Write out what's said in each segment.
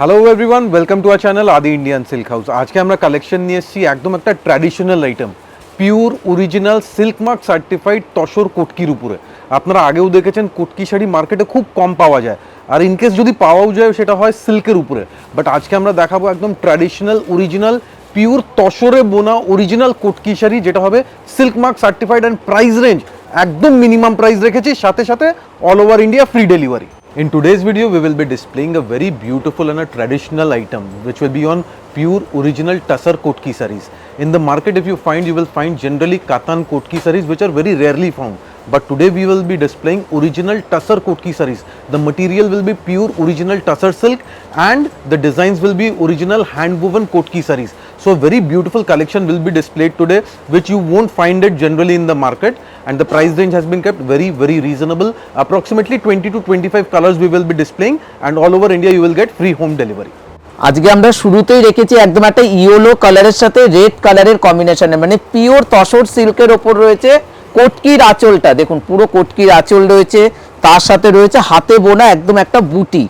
Hello everyone, welcome to our channel Adi Indian silk house. আজকে আমরা collection নিয়ে এসেছি একদম একটা traditional item, pure original silk mark certified tussar কটকির উপরে। আপনারা আগেও দেখেছেন কটকি শাড়ি মার্কেটে খুব কম পাওয়া যায়, আর ইনকেস যদি পাওয়াও যায় সেটা হয় সিল্কের উপরে। বাট আজকে আমরা দেখাবো একদম ট্র্যাডিশনাল অরিজিনাল পিওর তসরে বোনা অরিজিনাল কটকি শাড়ি, যেটা হবে silk mark certified. And price range একদম মিনিমাম প্রাইস রেখেছি, সাথে সাথে all over India free delivery. In today's video, we will be displaying a very beautiful and a traditional item which will be on pure original Tussar Kotki sarees. In the market, if you will find generally Katan Kotki sarees which are very rarely found. But today we will be displaying original Tussar Kotki sarees. The material will be pure original Tussar silk and the designs will be original hand woven Kotki sarees. So very beautiful collection will be displayed today which you won't find it generally in the market, and the price range has been kept very reasonable. Approximately 20 to 25 colors we will be displaying, and all over India you will get free home delivery. আজকে আমরা শুরুতেই রেখেছি একদম একটা yellow কালারের সাথে red কালারের কম্বিনেশনে, মানে পিওর তসর সিল্কের ওপর রয়েছে কটকির আঁচলটা। দেখুন পুরো কটকির আঁচল রয়েছে, তার সাথে রয়েছে হাতে বোনা একদম একটা বুটি।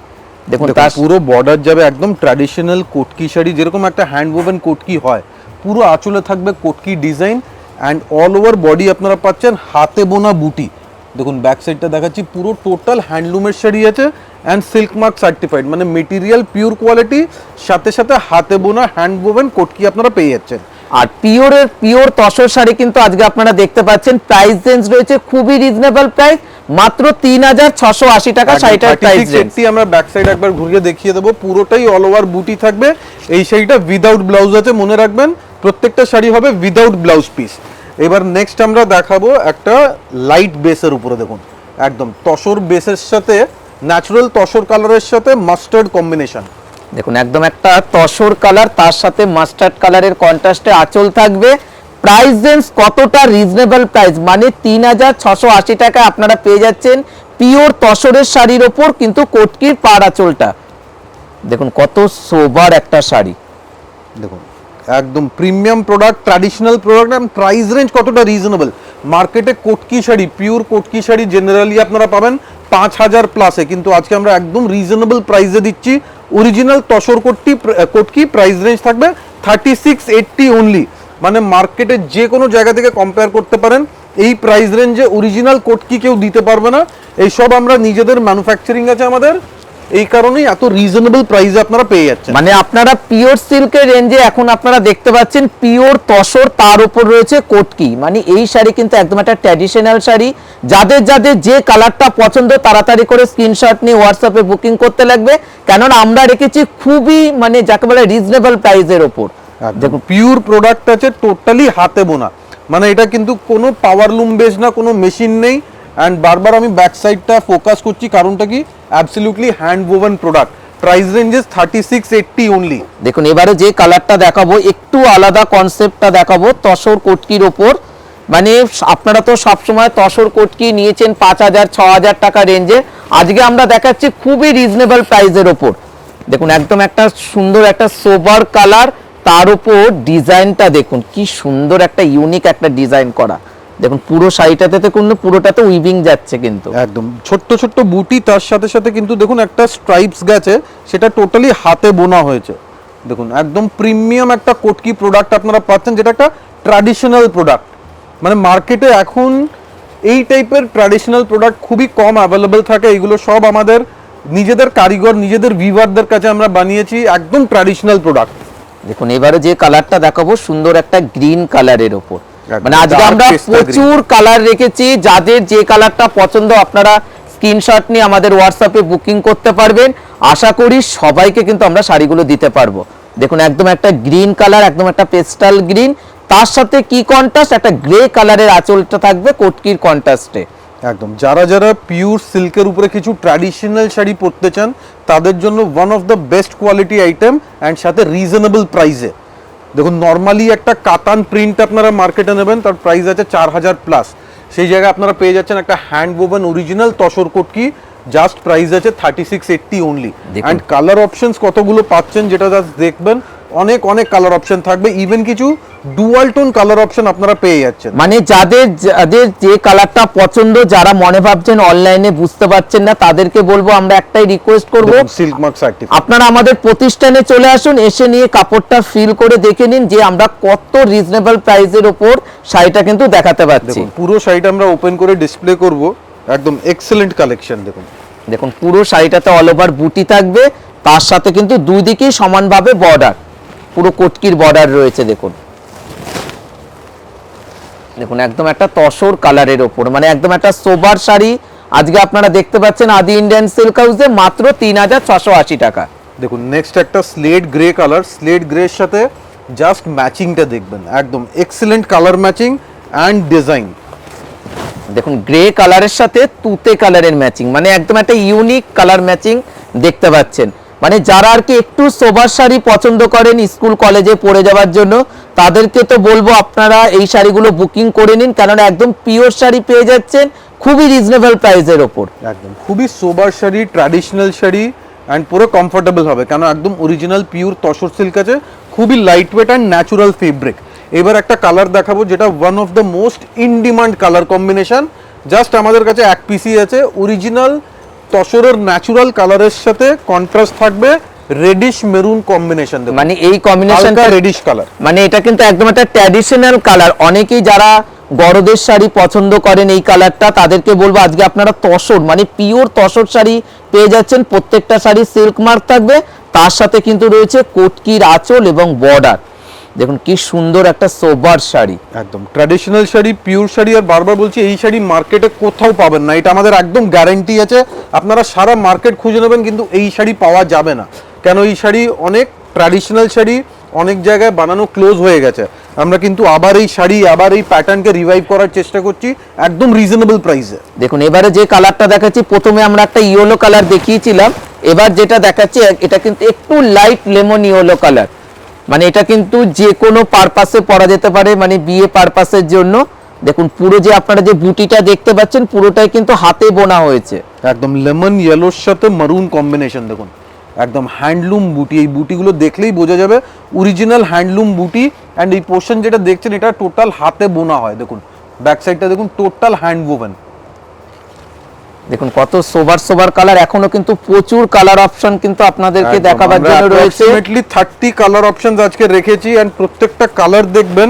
দেখুন তার পুরো বর্ডার যাবে একদম ট্র্যাডিশনাল কটকি শাড়ি, যেরকম একটা হ্যান্ড ওভেন কটকি হয়, পুরো আঁচলে থাকবে Katki design. And all over body আপনারা পাচ্ছেন হাতে বোনা বুটি। দেখুন ব্যাক সাইডটা দেখাচ্ছি, পুরো টোটাল হ্যান্ডলুমের শাড়ি আছে অ্যান্ড সিল্ক মার্ক সার্টিফাইড, মানে মেটেরিয়াল পিওর কোয়ালিটি, সাথে সাথে হাতে বোনা হ্যান্ড ওভেন কটকি আপনারা পেয়ে যাচ্ছেন। আর পিওর তসর শাড়ি কিন্তু আজকে আপনারা দেখতে পাচ্ছেন প্রাইস রেঞ্জ রয়েছে খুবই রিজনেবল প্রাইস, মাত্র 3680 টাকা শাড়িটার প্রাইস রেঞ্জ। আমরা ব্যাক সাইড একবার ঘুরিয়ে দেখিয়ে দেবো, পুরোটাই অল ওভার বুটি থাকবে। এই শাড়িটা উইদাউট ব্লাউজ আছে, মনে রাখবেন প্রত্যেকটা শাড়ি হবে উইদাউট ব্লাউজ পিস। এবার নেক্সট আমরা দেখাবো একটা লাইট বেসের উপরে, দেখুন একদম তসর বেসের সাথে ন্যাচারাল তসর কালারের সাথে মাস্টার্ড কম্বিনেশন। দেখুন একদম একটা তসর কালার, তার সাথে মাস্টার্ড কালারের কন্ট্রাস্টে আঁচল থাকবে। প্রাইস রেঞ্জ কতটা রিজনেবল প্রাইস, মানে 3680 টাকা আপনারা পেয়ে যাচ্ছেন পিওর তসরের শাড়ির ওপর কিন্তু কটকির পাড় আঁচলটা। দেখুন কত সোবার একটা শাড়ি, দেখুন একদম premium product, traditional product. And price range কতটা রিজনেবল। মার্কেটে কটকি শাড়ি, পিওর কটকি শাড়ি জেনারেলি আপনারা পাবেন 5000 প্লাসে, কিন্তু আজকে আমরা একদম রিজনেবল প্রাইসে দিচ্ছি original tussar Katki. Price range থাকবে 3680 অনলি, মানে মার্কেটে যে কোনো জায়গা থেকে কম্পেয়ার করতে পারেন। এই প্রাইস রেঞ্জে অরিজিনাল কটকি কেউ দিতে পারবে না। এইসব আমরা নিজেদের ম্যানুফ্যাকচারিং আছে আমাদের, এই কারণেই এত রিজনেবল প্রাইসে আপনারা পেয়ে যাচ্ছেন। মানে আপনারা পিওর সিল্কের রেঞ্জে এখন আপনারা দেখতে পাচ্ছেন পিওর তসর, তার উপর রয়েছে কটকি। মানে এই শাড়ি কিন্তু একদম একটা ট্র্যাডিশনাল শাড়ি। যাদের যে কালারটা পছন্দ তাড়াতাড়ি করে স্ক্রিনশট নিয়ে হোয়াটসঅ্যাপে বুকিং করতে লাগবে, কেননা আমরা রেখেছি খুবই মানে যাকে বলে রিজনেবল প্রাইসের ওপর। দেখুন পিওর প্রোডাক্ট আছে, টোটালি হাতে বোনা, মানে এটা কিন্তু কোনো পাওয়ার লুম বেস না, কোনো মেশিন নেই। অ্যান্ড বারবার আমি ব্যাক সাইডটা ফোকাস করছি, কারণটা কি absolutely hand woven product. Price range is 3680 only. দেখুন এবারে যে কালারটা দেখাবো একটু আলাদা কনসেপ্টটা দেখাবো তসর কটকির ওপর। মানে আপনারা তো সবসময় তসর কটকি নিয়েছেন 5000 6000 টাকা রেঞ্জে, আজকে আমরা দেখাচ্ছি খুবই রিজনেবল প্রাইসের ওপর। দেখুন একদম একটা সুন্দর একটা সোবার কালার, তার উপর ডিজাইনটা দেখুন কি সুন্দর একটা ইউনিক একটা ডিজাইন করা। দেখুন পুরো শাড়িটাতে কিন্তু পুরোটাতে উইভিং যাচ্ছে, কিন্তু একদম ছোট্ট ছোট্ট বুটি, তার সাথে সাথে কিন্তু দেখুন একটা স্ট্রাইপস গেছে, সেটা টোটালি হাতে বোনা হয়েছে। দেখুন একদম প্রিমিয়াম একটা কটকি প্রোডাক্ট আপনারা পাচ্ছেন, যেটা একটা ট্র্যাডিশনাল প্রোডাক্ট। মানে মার্কেটে এখন এই টাইপের ট্র্যাডিশনাল প্রোডাক্ট খুবই কম অ্যাভেলেবেল থাকে। এইগুলো সব আমাদের নিজেদের কারিগর, নিজেদের ভিভারদের কাছে আমরা বানিয়েছি একদম ট্র্যাডিশনাল প্রোডাক্ট। দেখুন এবারে যে কালারটা দেখাবো সুন্দর একটা গ্রিন কালারের ওপর, মানে আজকে আমরা প্রচুর কালার রেখেছি। যাদের যে কালারটা পছন্দ আপনারা স্ক্রিনশট নিয়ে আমাদের হোয়াটসঅ্যাপে বুকিং করতে পারবেন। আশা করি সবাইকে কিন্তু আমরা শাড়িগুলো দিতে পারবো। দেখুন একদম একটা গ্রিন কালার, একদম একটা পেস্টাল গ্রিন, তার সাথে কি কন্ট্রাস্ট, একটা গ্রে কালারের আঁচলটা থাকবে কটকির কন্ট্রাস্টে। একদম যারা পিওর সিল্কের উপরে কিছু ট্র্যাডিশনাল শাড়ি পরতে চান তাদের জন্য one of the best quality item, and সাথে রিজনেবল প্রাইসে। দেখুন নর্মালি একটা কাতান প্রিন্ট আপনারা মার্কেটে নেবেন, তার প্রাইস আছে 4000 প্লাস। সেই জায়গায় আপনারা পেয়ে যাচ্ছেন একটা hand woven original tussar Katki, just price আছে 3680 অনলি। অ্যান্ড কালার অপশনস কতগুলো পাচ্ছেন যেটা জাস্ট দেখবেন, অনেক অনেক কালার অপশন থাকবে, ইভেন কিছু ডুয়াল টোন কালার অপশন আপনারা পেয়ে যাচ্ছেন। মানে যাদের যাদের যে কালারটা পছন্দ, যারা মনে ভাবছেন অনলাইনে বুঝতে পারছেন না, তাদেরকে বলবো আমরা একটাই রিকোয়েস্ট করব, সিল্ক মার্ক সার্টিফাইড, আপনারা আমাদের প্রতিষ্ঠানে চলে আসুন, এসে নিয়ে কাপড়টা ফিল করে দেখে নিন যে আমরা কত রিজনেবল প্রাইসের উপর শাড়িটা কিন্তু দেখাতে পাচ্ছি। দেখুন পুরো শাড়িটা আমরা ওপেন করে ডিসপ্লে করব, একদম এক্সেলেন্ট কালেকশন। দেখুন পুরো শাড়িটাতে অল ওভার বুটি থাকবে, তার সাথে কিন্তু দুই দিকেই সমানভাবে বর্ডার, পুরো কোটকির বর্ডার রয়েছে। দেখুন দেখুন একদম একটা তসর কালারের ওপর, মানে একদম একটা সোবার শাড়ি আজকে আপনারা দেখতে পাচ্ছেন আদি ইন্ডিয়ান সিল্ক হাউসে মাত্র 3680 টাকা। দেখুন নেক্সট একটা স্লেট গ্রে কালার, স্লেট গ্রের সাথে জাস্ট ম্যাচিংটা দেখবেন, একদম excellent colour matching and design. দেখুন গ্রে কালারের সাথে তুতে কালারের ম্যাচিং, মানে একদম একটা ইউনিক কালার ম্যাচিং দেখতে পাচ্ছেন। মানে যারা আর কি একটু সোবার শাড়ি পছন্দ করেন স্কুল কলেজে পরে যাওয়ার জন্য, তাদেরকে তো বলবো আপনারা এই শাড়িগুলো বুকিং করে নিন, কারণ একদম পিওর শাড়ি পেয়ে যাচ্ছেন খুবই রিজনেবল প্রাইসের ওপর। একদম খুবই সোবার শাড়ি, ট্র্যাডিশনাল শাড়ি অ্যান্ড পুরো কমফোর্টেবল হবে, কারণ একদম অরিজিনাল পিওর তসর সিল্ক আছে, খুবই light weight and natural fabric. এবার একটা কালার দেখাবো যেটা one of the most in demand colour combination, just আমাদের কাছে এক পিসি আছে। অরিজিনাল তসরের ন্যাচুরাল কালারের সাথে কন্ট্রাস্ট থাকবে রেডিশ মেরুন কম্বিনেশন, মানে এই কম্বিনেশনটা রেডিশ কালার, মানে এটা কিন্তু একদম একটা ট্র্যাডিশনাল কালার। অনেকেই যারা গরদের শাড়ি পছন্দ করেন এই কালারটা, তাদেরকে বলবো আজকে আপনারা তসর মানে পিওর তসর শাড়ি পেয়ে যাচ্ছেন। প্রত্যেকটা শাড়ি সিল্ক মার্ক থাকবে, তার সাথে কিন্তু রয়েছে কোটকির আঁচল এবং বর্ডার। দেখুন কি সুন্দর একটা সোবার শাড়ি, একদম ট্র্যাডিশনাল শাড়ি, পিওর শাড়ি। আর বারবার বলছি এই শাড়ি মার্কেটে কোথাও পাবেন না, এটা আমাদের একদম গ্যারান্টি আছে। আপনারা সারা মার্কেট খুঁজে নেবেন কিন্তু এই শাড়ি পাওয়া যাবে না, কেন এই শাড়ি অনেক ট্র্যাডিশনাল শাড়ি, অনেক জায়গায় বানানো ক্লোজ হয়ে গেছে। আমরা কিন্তু আবার এই শাড়ি, আবার এই প্যাটার্নকে রিভাইভ করার চেষ্টা করছি একদম রিজনেবল প্রাইসে। দেখুন এবারে যে কালারটা দেখাচ্ছি, প্রথমে আমরা একটা ইয়েলো কালার দেখিয়েছিলাম, এবার যেটা দেখাচ্ছি এটা কিন্তু একটু লাইট লেমন ইয়েলো কালার। মানে এটা কিন্তু যে কোনো পারপাসে পরা যেতে পারে, মানে বিয়ে পারপাসের জন্য। দেখুন পুরো যে আপনারা যে বুটিটা দেখতে পাচ্ছেন পুরোটাই কিন্তু হাতে বোনা হয়েছে, একদম লেমন ইয়েলোর সাথে মারুন কম্বিনেশন। দেখুন একদম হ্যান্ডলুম বুটি, এই বুটিগুলো দেখলেই বোঝা যাবে অরিজিনাল হ্যান্ডলুম বুটি। অ্যান্ড এই পোর্শন যেটা দেখছেন এটা টোটাল হাতে বোনা হয়। দেখুন ব্যাক সাইডটা দেখুন, টোটাল হ্যান্ড ওভেন। দেখুন কত সোবার সোবার কালার, এখনো কিন্তু প্রচুর কালার অপশন কিন্তু আপনাদেরকে দেখাবার জন্য রয়েছে। অ্যাপ্রক্সিমেটলি 30 কালার অপশনস আজকে রেখেছি, এন্ড প্রত্যেকটা কালার দেখবেন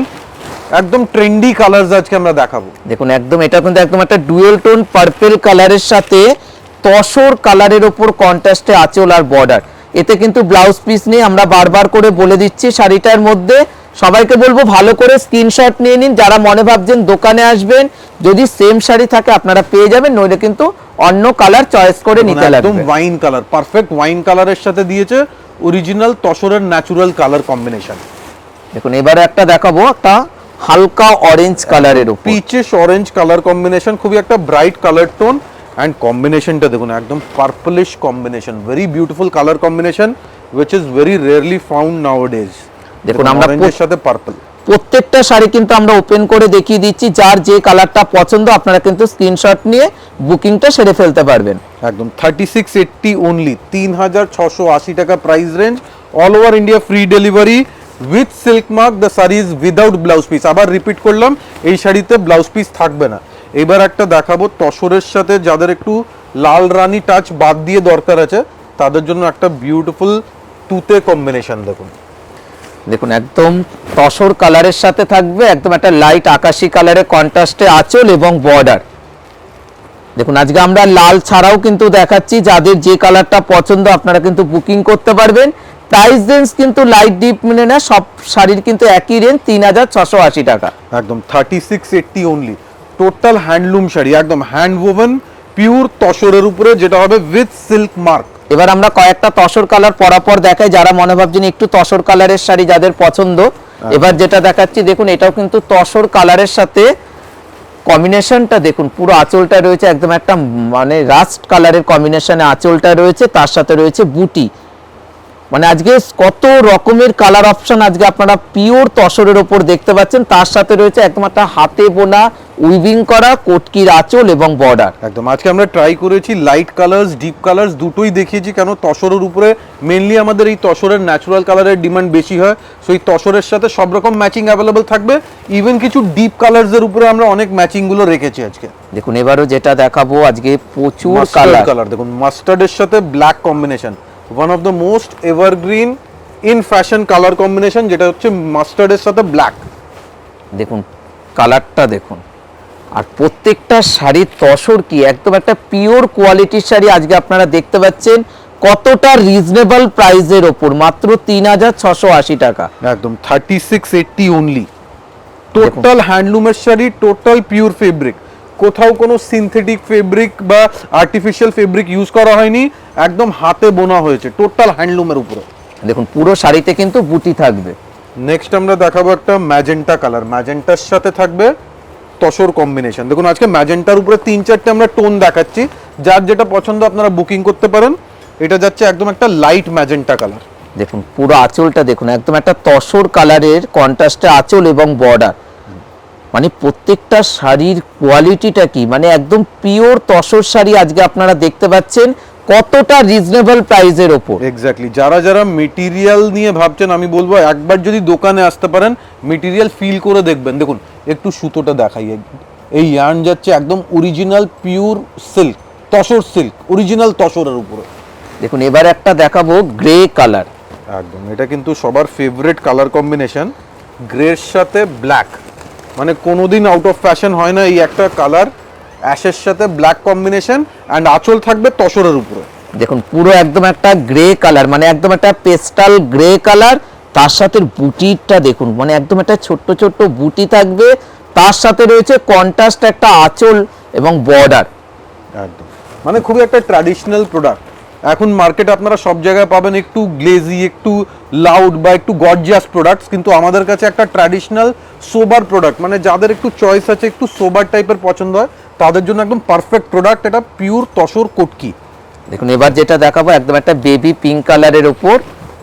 একদম ট্রেন্ডি কালারস আজকে আমরা দেখাবো। দেখুন একদম এটা কিন্তু একদম একটা ডুয়েল টোন পার্পল কালারের সাথে তসর কালারের উপর কন্ট্রাস্টে আঁচল আর বর্ডার। এতে কিন্তু ব্লাউজ পিস নেই, আমরা বারবার করে বলে দিচ্ছি শাড়িটার মধ্যে। সবাইকে বলবো ভালো করে স্ক্রিনশট নিয়ে নিন, যারা মনে ভাবছেন দোকানে আসবেন, যদি সেম শাড়ি থাকে আপনারা পেয়ে যাবেন, নইলে কিন্তু অন্য কালার চয়েস করে নিতে লাগবে। একদম ওয়াইন কালার, পারফেক্ট ওয়াইন কালারের সাথে দিয়েছে অরিজিনাল তসরের ন্যাচুরাল কালার কম্বিনেশন। দেখুন এবারে একটা দেখাবো একটা হালকা অরেঞ্জ কালারের উপর, পিচিশ অরেঞ্জ কালার কম্বিনেশন, খুবই একটা ব্রাইট কালার টোন। অ্যান্ড কম্বিনেশনটা দেখুন একদম purplish combination, very beautiful colour combination which is very rarely found nowadays। দেখুন আমরা অরেঞ্জের সাথে পার্পল, প্রত্যেকটা শাড়ি কিন্তু আমরা ওপেন করে দেখিয়ে দিচ্ছি, যার যে কালারটা পছন্দ আপনারা কিন্তু স্ক্রিনশট নিয়ে বুকিংটা সেরে ফেলতে পারবেন। একদম 3680 অনলি, 3680 টাকা price range, all over India free delivery with silk mark. The saris without blouse piece, আবার রিপিট করলাম এই শাড়িতে ব্লাউজ পিস থাকবে না। এবার একটা দেখাবো তসরের সাথে যাদের একটু লাল রানী টাচ বাদ দিয়ে দরকার আছে, তাদের জন্য একটা বিউটিফুল তুতে কম্বিনেশন। দেখুন দেখুন একদম তসর কালারের সাথে থাকবে একদম একটা লাইট আকাশি কালারের কন্ট্রাস্টে আঁচল এবং বর্ডার। দেখুন আজকে আমরা লাল ছাড়াও কিন্তু দেখাচ্ছি, যাদের যে কালারটা পছন্দ আপনারা কিন্তু বুকিং করতে পারবেন। প্রাইস রেঞ্জ কিন্তু লাইট ডিপ মিলে না, সব শাড়ির কিন্তু একই রেঞ্জ 3680 টাকা। একদম 3680 অনলি, টোটাল হ্যান্ডলুম শাড়ি, একদম হ্যান্ড ওভেন পিওর তসরের উপরে, যেটা হবে উইথ সিল্ক মার্ক। এবার আমরা কয়েকটা তসর কালার পরাপর দেখাই, যারা মনে ভাবছেন একটু তসর কালারের শাড়ি যাদের পছন্দ। এবার যেটা দেখাচ্ছি দেখুন এটাও কিন্তু তসর কালারের সাথে কম্বিনেশনটা দেখুন, পুরো আঁচলটা রয়েছে একদম একটা মানে রাস্ট কালারের কম্বিনেশনে আঁচলটা রয়েছে, তার সাথে রয়েছে বুটি। মানে আজকে কত রকমের কালার অপশন আজকে আপনারা পিওর তসরের ওপর দেখতে পাচ্ছেন, তার সাথে রয়েছে একদম একটা হাতে বোনা উইভিং করা কোটকির আঁচল এবং বর্ডার। একদম আজকে আমরা ট্রাই করেছি লাইট কালার্স ডিপ কালার্স দুটোই দেখিয়েছি, কেন তসরের উপরে মেনলি আমাদের এই তসরের ন্যাচারাল কালারের ডিমান্ড বেশি হয়, সো এই তসরের সাথে সব রকম ম্যাচিং অ্যাভেলেবল থাকবে। ইভেন কিছু ডিপ কালার্সের উপরে আমরা অনেক ম্যাচিং গুলো রেখেছি আজকে। দেখুন এবারও যেটা দেখাবো আজকে প্রচুর কালার কালার, দেখুন মাস্টার্ডের সাথে black combination, one of the most evergreen in fashion colour combination, যেটা হচ্ছে মাস্টার্ডের সাথে ব্ল্যাক। দেখুন কালারটা দেখুন, আর প্রত্যেকটা শাড়ির তসর কি একদম একটা পিওর কোয়ালিটির শাড়ি আজকে আপনারা দেখতে পাচ্ছেন কতটা রিজনেবল প্রাইসের ওপর, মাত্র 3680 টাকা। একদম 3680 অনলি। টোটাল হ্যান্ডলুমের শাড়ি, টোটাল পিওর ফেব্রিক, কোথাও কোনো সিনথেটিক ফেব্রিক বা আর্টিফিশিয়াল ফেব্রিক ইউজ করা হয়নি, একদম হাতে বোনা হয়েছে, টোটাল হ্যান্ডলুমের উপরে। দেখুন পুরো শাড়িতে কিন্তু বুটি থাকবে। নেক্সট আমরা দেখাবো একটা ম্যাজেন্টা কালার, ম্যাজেন্টার সাথে থাকবে তসর কম্বিনেশন। দেখুন আজকে ম্যাজেন্টার উপরে 3-4টে আমরা টোন দেখাচ্ছি, যার যেটা পছন্দ আপনারা বুকিং করতে পারেন। এটা যাচ্ছে একদম একটা লাইট ম্যাজেন্টা কালার। দেখুন পুরো আঁচলটা দেখুন, একদম একটা তসর কালারের কন্ট্রাস্টে আঁচল এবং বর্ডার, মানে প্রত্যেকটা শাড়ির কোয়ালিটিটা কি, মানে একদম পিওর তসর শাড়ি আজকে আপনারা দেখতে পাচ্ছেন কতটা রিজনেবল প্রাইসের ওপর। এক্স্যাক্টলি, যারা যারা মেটেরিয়াল নিয়ে ভাবছেন, আমি বলবো একবার যদি দোকানে আসতে পারেন, মেটেরিয়াল ফিল করে দেখবেন। দেখুন একটু সুতোটা দেখাই, এই ইয়ার্ন যাচ্ছে একদম original pure silk, tussar silk, original তসরের উপরে। দেখুন এবার একটা দেখাবো গ্রে কালার। একদম এটা কিন্তু সবার ফেভারিট কালার কম্বিনেশন, গ্রের সাথে ব্ল্যাক, মানে কোনোদিন আউট অফ ফ্যাশন হয় না এই একটা কালার, অ্যাশের সাথে ব্ল্যাক কম্বিনেশন, অ্যান্ড আঁচল থাকবে তসরের উপরে। দেখুন পুরো একদম একটা গ্রে কালার, মানে একদম একটা পেস্টাল গ্রে কালার, তার সাথে বুটিটা দেখুন, মানে একদম একটা ছোট্ট ছোট্ট বুটি থাকবে, তার সাথে রয়েছে কন্ট্রাস্ট একটা আঁচল এবং বর্ডার। একদম মানে খুবই একটা ট্র্যাডিশনাল প্রোডাক্ট। এখন মার্কেটে আপনারা সব জায়গায় পাবেন একটু গ্লেজি, একটু লাউড বা একটু গর্জিয়াস প্রোডাক্টস, কিন্তু আমাদের কাছে একটা ট্র্যাডিশনাল সোবার প্রোডাক্ট, মানে যাদের একটু চয়েস আছে, একটু সোবার টাইপের পছন্দ হয়, তাদের জন্য একদম পারফেক্ট প্রোডাক্ট। এটা পিওর তসর কোটকি। দেখুন এবার যেটা দেখাবো একদম একটা বেবি পিঙ্ক কালারের ওপর,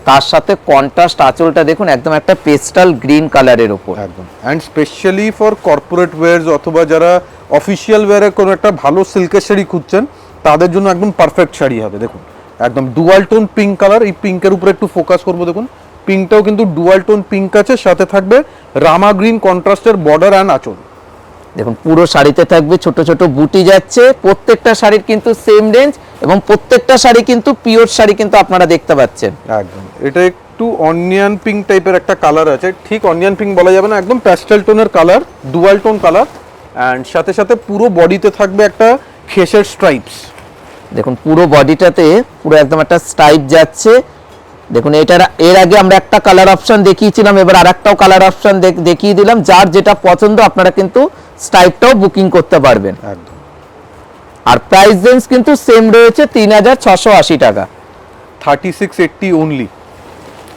তার সাথে কন্ট্রাস্ট আঁচলটা দেখুন একদম একটা পেস্টাল গ্রিন কালারের ওপর। একদম, and specially for corporate wires অথবা যারা অফিসিয়াল ওয়্যারে কোনো একটা ভালো সিল্কের শাড়ি খুঁজছেন, তাদের জন্য একদম পারফেক্ট শাড়ি হবে। দেখুন একদম ডুয়াল টোন পিঙ্ক কালার, এই পিঙ্কের উপরে একটু ফোকাস করবো। দেখুন পিঙ্কটাও কিন্তু ডুয়াল টোন পিঙ্ক আছে, সাথে থাকবে রামা গ্রিন কন্ট্রাস্টের বর্ডার অ্যান্ড আঁচল। দেখুন পুরো শাড়িতে থাকবে ছোট ছোট বুটি যাচ্ছে, প্রত্যেকটা শাড়ির কিন্তু সেম রেঞ্জ এবং প্রত্যেকটা শাড়ি কিন্তু পিওর শাড়ি কিন্তু আপনারা দেখতে পাচ্ছেন। একদম এটা একটু অনিয়ন পিঙ্ক টাইপের একটা কালার আছে, ঠিক অনিয়ন পিঙ্ক বলা যাবে না, একদম প্যাস্টেল টোনের colour, dual tone colour, and সাথে সাথে পুরো বডিতে থাকবে একটা খেসের স্ট্রাইপস। দেখুন পুরো বডিটাতে পুরো একদম একটা স্ট্রাইপ যাচ্ছে। দেখুন এটার এর আগে আমরা একটা কালার অপশন দেখিয়েছিলাম, এবার আরেকটাও কালার অপশন দেখিয়ে দিলাম, যার যেটা পছন্দ আপনারা কিন্তু স্ট্রাইপটাও বুকিং করতে পারবেন। একদম, আর প্রাইস রেঞ্জ কিন্তু সেম রয়েছে 3680 টাকা। 3680 অনলি।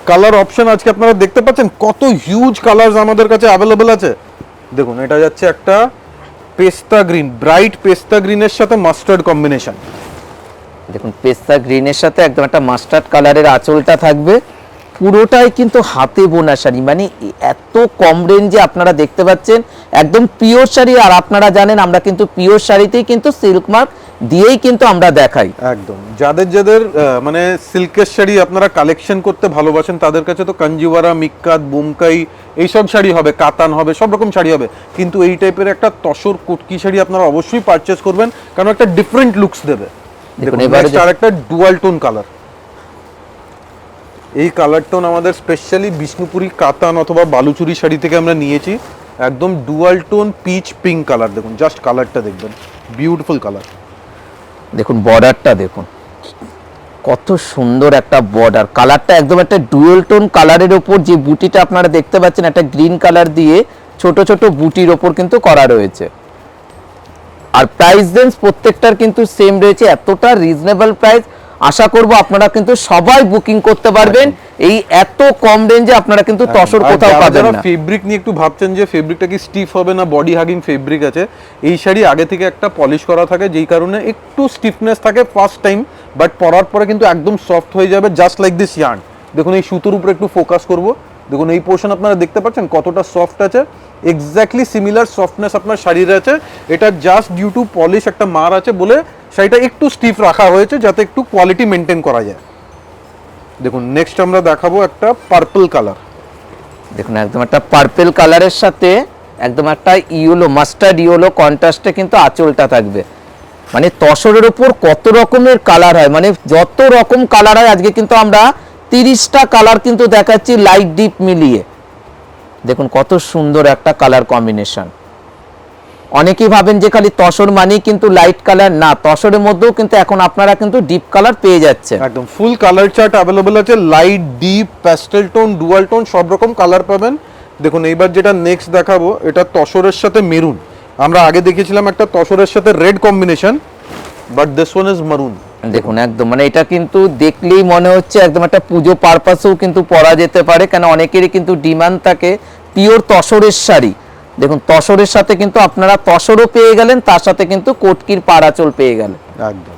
কালার অপশন আজকে আপনারা দেখতে পাচ্ছেন কত হিউজ কালারস আমাদের কাছে অ্যাভেলেবল আছে। দেখুন এটা যাচ্ছে একটা পেস্তা গ্রিন, ব্রাইট পেস্তা গ্রিনের সাথে মাস্টার্ড কম্বিনেশন। দেখুন পেস্তা গ্রিনের সাথে একদম একটা মাস্টার্ড কালারের আঁচলটা থাকবে, পুরোটাই কিন্তু হাতে বোনা শাড়ি, মানে এত কম রেঞ্জে আপনারা দেখতে পাচ্ছেন একদম পিওর শাড়ি। আর আপনারা জানেন আমরা কিন্তু পিওর শাড়িতেই কিন্তু সিল্ক মার্ক দিয়েই কিন্তু আমরা দেখাই। একদম, যাদের যাদের মানে সিল্কের শাড়ি আপনারা কালেকশন করতে ভালোবাসেন, তাদের কাছে তো কাঞ্জিওয়ারা, মিক্কাত, বোমকাই এইসব শাড়ি হবে, কাতান হবে, সব রকম শাড়ি হবে, কিন্তু এই টাইপের একটা তসর কোটকি শাড়ি আপনারা অবশ্যই পারচেস করবেন, কারণ একটা ডিফারেন্ট লুকস দেবে। দেখুন এবারে আরেকটা ডুয়াল টোন কালার, এই কালার টোন আমাদের স্পেশালি বিষ্ণুপুরি কাতান অথবা বালুচুরি শাড়ি থেকে আমরা নিয়েছি, একদম dual tone pitch pink colour. দেখুন জাস্ট কালারটা দেখবেন, বিউটিফুল কালার। দেখুন বর্ডারটা দেখুন কত সুন্দর একটা বর্ডার, কালারটা একদম একটা ডুয়েল টোন কালারের ওপর যে বুটিটা আপনারা দেখতে পাচ্ছেন একটা গ্রিন কালার দিয়ে ছোট ছোট বুটির ওপর কিন্তু করা রয়েছে। আর প্রাইস রেঞ্জ প্রত্যেকটার কিন্তু সেম রয়েছে, এতটা রিজনেবল প্রাইস, আশা করব আপনারা কিন্তু সবাই বুকিং করতে পারবেন। এই এত কম রেঞ্জে আপনারা কিন্তু তসর কোথাও পাবেন না। ফেব্রিক নিয়ে একটু ভাবছেন যে ফেব্রিকটা কি স্টিফ হবে না, বডি হাগিং ফেব্রিক আছে, এই শাড়ি আগে থেকে একটা পলিশ করা থাকে, যেই কারণে একটু স্টিফনেস থাকে ফার্স্ট টাইম, বাট পরার পরে কিন্তু একদম সফট হয়ে যাবে, জাস্ট লাইক দিস ইয়ার্ন। দেখুন এই সুতোর উপরে একটু ফোকাস করব, দেখুন এই পোর্শন আপনারা দেখতে পাচ্ছেন কতটা সফট আছে, এক্স্যাক্টলি সিমিলার সফটনেস আপনার শাড়ির আছে। এটা জাস্ট ডিউ টু পলিশ একটা মার আছে বলে শাড়িটা একটু স্টিফ রাখা হয়েছে যাতে একটু কোয়ালিটি মেনটেন করা যায়। দেখুন নেক্সট আমরা দেখাবো একটা পার্পল কালার। দেখুন একদম একটা পার্পল কালারের সাথে একদম একটা ইয়েলো, মাস্টার্ড ইয়েলো কন্ট্রাস্টে কিন্তু আঁচলটা থাকবে। মানে তসরের উপর কত রকমের কালার হয়, মানে যত রকম কালার হয় আজকে কিন্তু আমরা 30টা কালার কিন্তু দেখাচ্ছি লাইট ডিপ মিলিয়ে। দেখুন কত সুন্দর একটা কালার কম্বিনেশন। অনেকেই ভাবেন যে খালি তসর মানেই কিন্তু লাইট কালার, না, তসরের মধ্যেও কিন্তু এখন আপনারা কিন্তু ডিপ কালার পেয়ে যাচ্ছে। একদম ফুল কালার চার্ট অ্যাভেলেবল আছে, light, deep, pastel tone, dual tone সব রকম কালার পাবেন। দেখুন এইবার যেটা নেক্সট দেখাবো এটা তসরের সাথে মেরুন। আমরা আগে দেখেছিলাম একটা তসরের সাথে red combination, but this one is মারুন। দেখুন একদম মানে এটা কিন্তু দেখলেই মনে হচ্ছে একদম একটা পুজো পারপাসেও কিন্তু পরা যেতে পারে, কেন অনেকেরই কিন্তু ডিমান্ড থাকে পিওর তসরের শাড়ি। দেখুন তসরের সাথে কিন্তু আপনারা তসরও পেয়ে গেলেন, তার সাথে কিন্তু কোটকির পাড়াচল পেয়ে গেলেন। একদম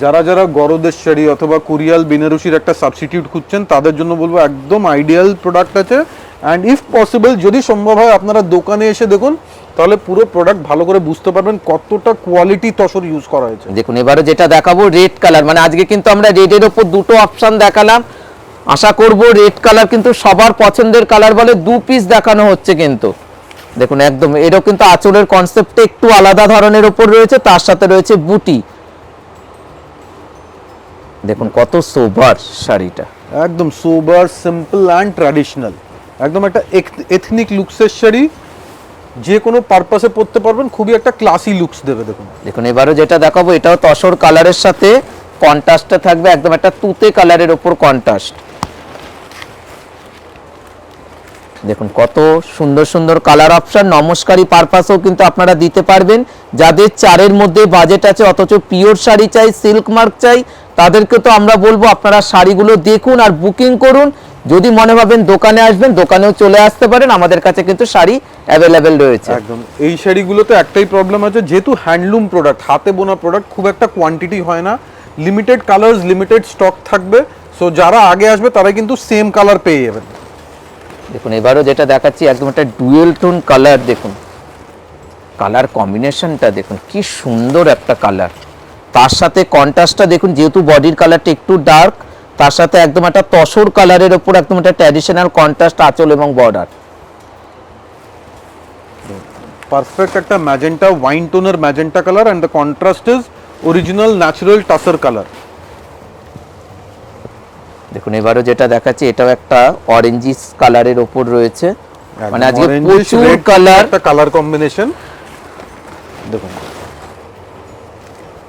যারা যারা গরদের শাড়ি অথবা কুরিয়াল বেনারসির একটা সাবস্টিটিউট খুঁজছেন তাদের জন্য বলবো একদম আইডিয়াল প্রোডাক্ট আছে। অ্যান্ড ইফ পসিবল যদি সম্ভব হয় আপনারা দোকানে এসে দেখুন, তাহলে পুরো প্রোডাক্ট ভালো করে বুঝতে পারবেন কতটা কোয়ালিটি তসর ইউজ করা হয়েছে। দেখুন এবারে যেটা দেখাবো রেড কালার, মানে আজকে কিন্তু আমরা রেডের ওপর দুটো অপশন দেখালাম। আশা করব রেড কালার কিন্তু সবার পছন্দের কালার বলে 2 পিস দেখানো হচ্ছে কিন্তু। দেখুন একদম এরও কিন্তু আঁচলের কনসেপ্টটা একটু আলাদা ধরনের ওপর রয়েছে, তার সাথে রয়েছে বুটি। দেখুন কত সোবার শাড়িটা, একদম সোবার, সিম্পল অ্যান্ড ট্র্যাডিশনাল, একদম একটা এথনিক লুকসের শাড়ি, যে কোনো পারপাসে পরতে পারবেন, খুবই একটা ক্লাসি লুকস দেবে। দেখুন দেখুন এবারে যেটা দেখাবো এটাও তসর কালারের সাথে কন্ট্রাস্টটা থাকবে, একদম একটা তুতে কালারের ওপর কন্ট্রাস্ট। দেখুন কত সুন্দর সুন্দর কালার অপশন, নমস্কারী পারপাসেও কিন্তু আপনারা দিতে পারবেন। যাদের 4-এর মধ্যে বাজেট আছে অথচ পিওর শাড়ি চাই, সিল্ক মার্ক চাই, তাদেরকে তো আমরা বলবো আপনারা শাড়িগুলো দেখুন আর বুকিং করুন। যদি মনে ভাবেন দোকানে আসবেন, দোকানেও চলে আসতে পারেন, আমাদের কাছে কিন্তু শাড়ি অ্যাভেলেবেল রয়েছে। একদম এই শাড়িগুলোতে একটাই প্রবলেম আছে, যেহেতু হ্যান্ডলুম প্রোডাক্ট, হাতে বোনা প্রোডাক্ট, খুব একটা কোয়ান্টিটি হয় না, লিমিটেড কালার্স, লিমিটেড স্টক থাকবে। সো যারা আগে আসবে তারা কিন্তু সেম কালার পেয়ে যাবেন। দেখুন এবারও যেটা দেখাচ্ছি একদম একটা ডুয়েল টোন কালার। দেখুন কালার কম্বিনেশনটা দেখুন কি সুন্দর একটা কালার, তার সাথে কন্ট্রাস্টটা দেখুন, যেহেতু বডির কালারটা একটু ডার্ক, তার সাথে একদম একটা তসর কালারের ওপর একদম একটা ট্র্যাডিশনাল কন্ট্রাস্ট আঁচল এবং বর্ডার। পারফেক্ট একটা ম্যাজেন্টা, ওয়াইন টোনের magenta colour, and the contrast is original natural tussar colour. দেখুন এবারও যেটা দেখাচ্ছি এটাও একটা অরেঞ্জিস কালারের ওপর রয়েছে, মানে আজকে প্রচুর কালার, একটা কালার কম্বিনেশন। দেখুন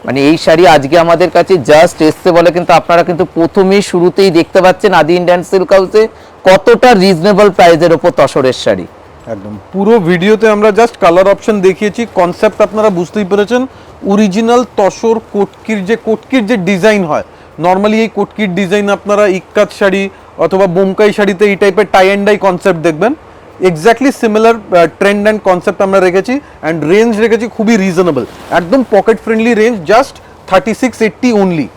মানে এই শাড়ি আজকে আমাদের কাছে জাস্ট এসছে বলে কিন্তু আপনারা কিন্তু প্রথমেই শুরুতেই দেখতে পাচ্ছেন আদি ইন্ডিয়ান সিল্ক হাউসে কতটা রিজনেবল প্রাইসের ওপর তসরের শাড়ি। একদম পুরো ভিডিওতে আমরা জাস্ট কালার অপশন দেখিয়েছি, কনসেপ্ট আপনারা বুঝতেই পেরেছেন। অরিজিনাল তসর কোটকির যে ডিজাইন হয়, নর্মালি এই কোটকির ডিজাইন আপনারা ইক্কাত শাড়ি অথবা বোমকাই শাড়িতে এই টাইপের টাই অ্যান্ড ডাই কনসেপ্ট দেখবেন। Exactly similar trend and concept আমরা রেখেছি, অ্যান্ড রেঞ্জ রেখেছি খুবই রিজনেবল, একদম pocket friendly range, just 3680 only.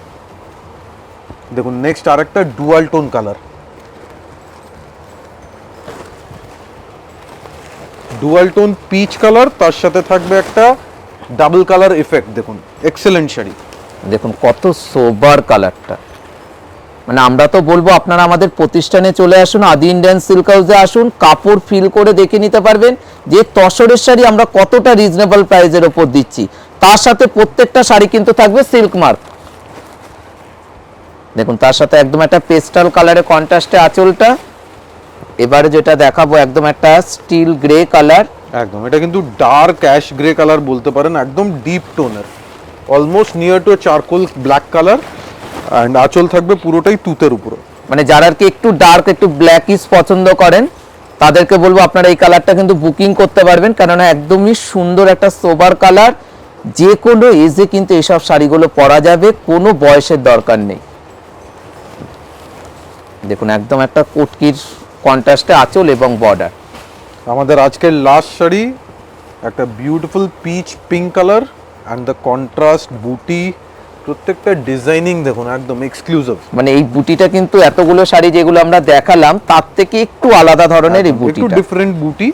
দেখুন নেক্সট আরেকটা dual tone colour, dual tone peach colour, তার সাথে থাকবে একটা ডাবল কালার এফেক্ট। দেখুন এক্সেলেন্ট শাড়ি। দেখুন কত সোবার কালারটা, মানে আমরা তো বলবো আপনারা আমাদের প্রতিষ্ঠানে চলে আসুন, আদি ইন্ডিয়ান সিল্ক হাউসে আসুন, কাপড় ফিল করে দেখে নিতে পারবেন যে তসরের শাড়ি আমরা কতটা রিজনেবল প্রাইসের ওপর দিচ্ছি। তার সাথে প্রত্যেকটা শাড়ি কিন্তু থাকবে সিল্ক মার্ক। দেখুন তার সাথে একদম একটা পেস্টাল কালারের কন্ট্রাস্টে আঁচলটা। এবারে যেটা দেখাবো একদম একটা স্টিল গ্রে কালার, একদম এটা কিন্তু ডার্ক অ্যাশ গ্রে কালার বলতে পারেন, একদম ডিপ টোনের, almost near to charcoal black colour, and আঁচল থাকবে পুরোটাই তুতের উপরে। মানে যারা আর কি একটু ডার্ক একটু ব্ল্যাকিশ পছন্দ করেন তাদেরকে বলবো আপনারা এই কালারটা কিন্তু বুকিং করতে পারবেন, কেননা একদমই সুন্দর একটা সোবার কালার, যে কোনো এজে কিন্তু এইসব শাড়িগুলো পরা যাবে, কোনো বয়সের দরকার নেই। দেখুন একদম একটা কোটকির কন্ট্রাস্টে আঁচল এবং বর্ডার। আমাদের আজকের লাস্ট শাড়ি একটা beautiful pitch pink colour, and the contrast বুটি প্রত্যেকটা ডিজাইনিং দেখুন একদম এক্সক্লুসিভ। মানে এই বুটিটা কিন্তু এতগুলো শাড়ি যেগুলো আমরা দেখালাম তার থেকে একটু আলাদা ধরনের এই একটু বুটিটা। ডিফারেন্ট বুটি,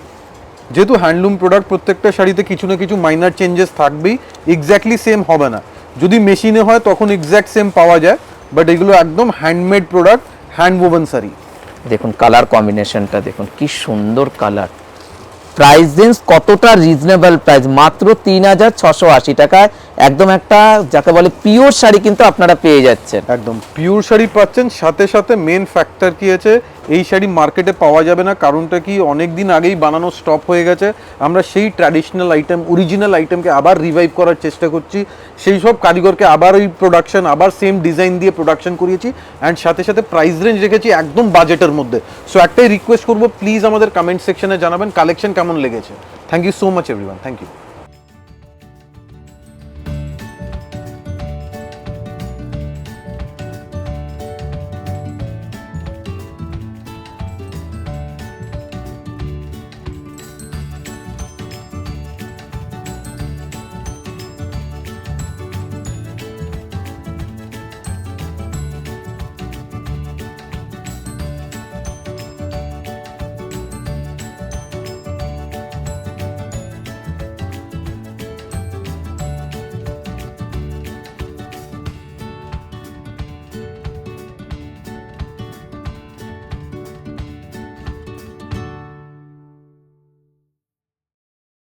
যেহেতু হ্যান্ডলুম প্রোডাক্ট প্রত্যেকটা শাড়িতে কিছু না কিছু মাইনার চেঞ্জেস থাকবেই, এক্স্যাক্টলি সেম হবে না। যদি মেশিনে হয় তখন এক্স্যাক্ট সেম পাওয়া যায়, বাট এগুলো একদম handmade product, hand woven sari. দেখুন কালার কম্বিনেশনটা দেখুন কি সুন্দর কালার। প্রাইস রেঞ্জ কতটা রিজনেবল প্রাইস, মাত্র 3680 টাকায় একদম একটা যাকে বলে পিওর শাড়ি কিন্তু আপনারা পেয়ে যাচ্ছেন। একদম পিওর শাড়ি পাচ্ছেন, সাথে সাথে মেন ফ্যাক্টর কি আছে, এই শাড়ি মার্কেটে পাওয়া যাবে না। কারণটা কি, অনেক দিন আগেই বানানো স্টপ হয়ে গেছে। আমরা সেই ট্র্যাডিশনাল আইটেম, অরিজিনাল আইটেমকে আবার রিভাইভ করার চেষ্টা করছি। সেই সব কারিগরকে আবার ওই প্রোডাকশন, আবার সেম ডিজাইন দিয়ে প্রোডাকশন করিয়েছি, অ্যান্ড সাথে সাথে প্রাইস রেঞ্জ রেখেছি একদম বাজেটের মধ্যে। সো একটাই রিকোয়েস্ট করবো, প্লিজ আমাদের কমেন্ট সেকশনে জানাবেন কালেকশন কেমন লেগেছে। Thank you so much everyone, thank you.